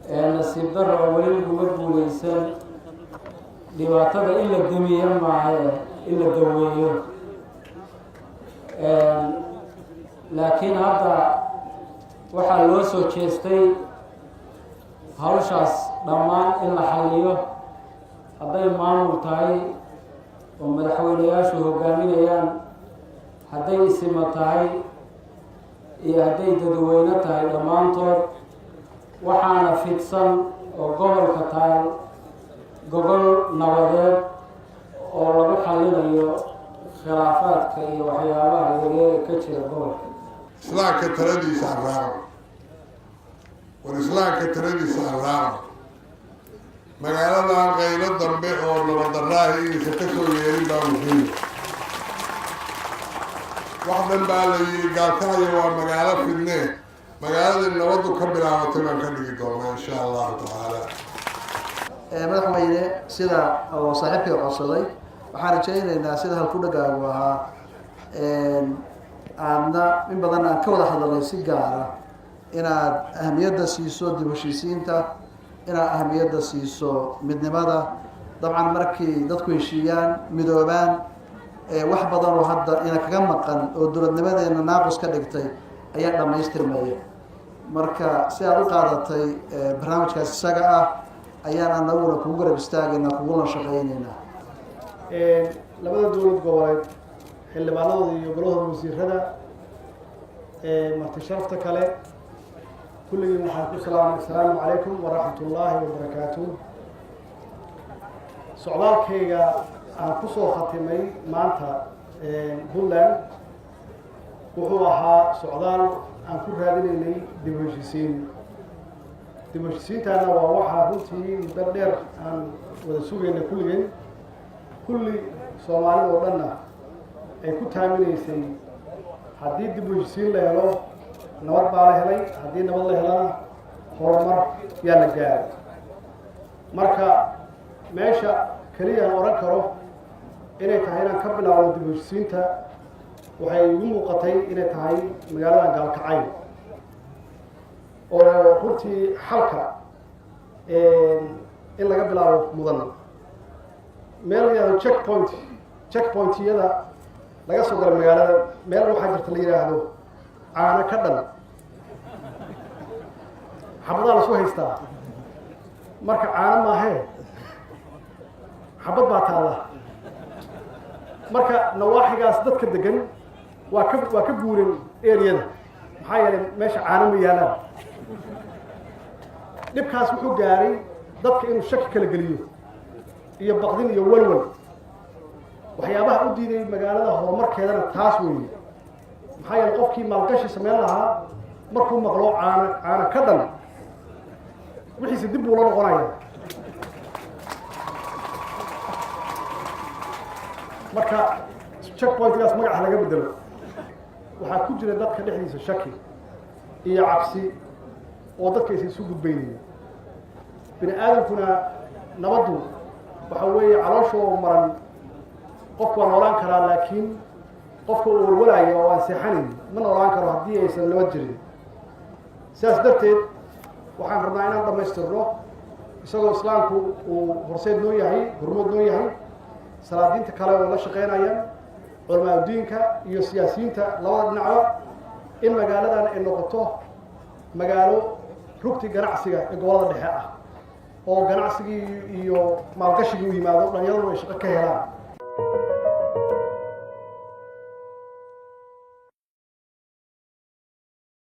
nasiib darro weli uga guulaysan dhibaatada in la damiyo maahe in la daweeyo laakiin hadda waxaa loo soo jeestay hawshaas dhammaan in la xalliyo hadday maamul tahay oo madaxweynayaashu hogaaminayaan hadday isima tahay iyo hadday dadweyne tahay dhammaantood waxaana fidsan oo gobolka tahay gobol nabadeed oo lagu xallinayo khilaafaadka iyo waxyaabaha yaryar ka jira gobolka islaamka taladiisa araaco war islaamka taladiisa araaco magaaladan qaylo dambe oo nabadaraahi inaysa ka soo yeelin baa muhiim wax dhan baa la yidhi gaalkacyo waa magaalo fidnee magaaladii nabadu ka bilaabatay baan ka dhigi doonaa insha allahu tacaala madaxweyne sida oo saaxiibkay codsaday waxaan rajaynaynaa sida halkudhagaagu ahaa aadna in badan aan ka wada hadalnay si gaara inaad ahamiyadda siiso dib heshiisiinta inaad ahamiyadda siiso midnimada dabcan markii dadku heshiiyaan midoobaan wax badan oo hadda ina kaga maqan oo dowladnimadeena naaqus ka dhigtay ayaa dhammaystirmaya marka si aad u qaadatay barnaamijkaas isaga ah ayaan anaguna kugu garab istaagaynaa kugula shaqaynaynaa labada dowlad goboleed xildhibaanadooda iyo golahooda wasiirada marti sharafta kale kulligiin waxaan ku salaamay assalaamu calaykum waraxmat ullaahi wabarakaatuh socdaalkayga aan kusoo khatimay maanta puntland wuxuu ahaa socdaal aan ku raadinaynay dib u heshiisiin dib u heshiisiintaana waa waxaa runtii muddo dheer aan wada sugayna kulligeen kulli soomaalida oo dhanna ay ku taaminaysay haddii dib u heshiisiin la helo nabad baa la helay haddii nabad la helana horumar yaa la gaaray marka meesha keliya aan odhan karo inay tahay inaan ka bilaabno dib u heshiisiinta waxay igu muuqatay inay tahay magaaladan gaalkacyo oo runtii xalka in laga bilaabo mudan meel la yidhahdo checkpointiyada laga soo gala magaalada meel waxaa jirta la yidhaahdo caano ka dhan xabadaa lasu haystaa marka caano maahee xabad baa taalla marka nawaaxigaas dadka degan waa ka guuren areada maxaa yeelay meesha caano ma yaalaan dhibkaas wuxuu gaaray dadka inuu shaki kala geliyo iyo baqdin iyo walwal waxyaabaha u diiday magaalada horumarkeedana taas weeye maxaa yeelay qofkii maalgashi samayn lahaa markuu maqlo caano ka dhan wixiise dib buu la noqonaya marka checkpointgaas magaca laga bedelo waxaa ku jira dadka dhexdiisa shaki iyo cabsi oo dadka aysa isu gudbaynaya bini aadamkuna nabaddu waxa weeye caloosha oo maran qofku waa noolaan karaa laakiin qofka uu walwalayo oo aan seexanayn ma noolaan karo haddii aysan nabad jirin sidaas darteed waxaan rabnaa inaan dhammaystirno isagoo islaamku uu horseed noo yahay hormood noo yahay salaadiinta kale oo la shaqaynayaan culamaa diinka iyo siyaasiyiinta labada dhinacba in magaaladan ay noqoto magaalo rugti ganacsiga ee gobolada dhexe ah oo ganacsigii iyo maalgashigii u yimaado dhalinyaradu ay shaqo ka helaan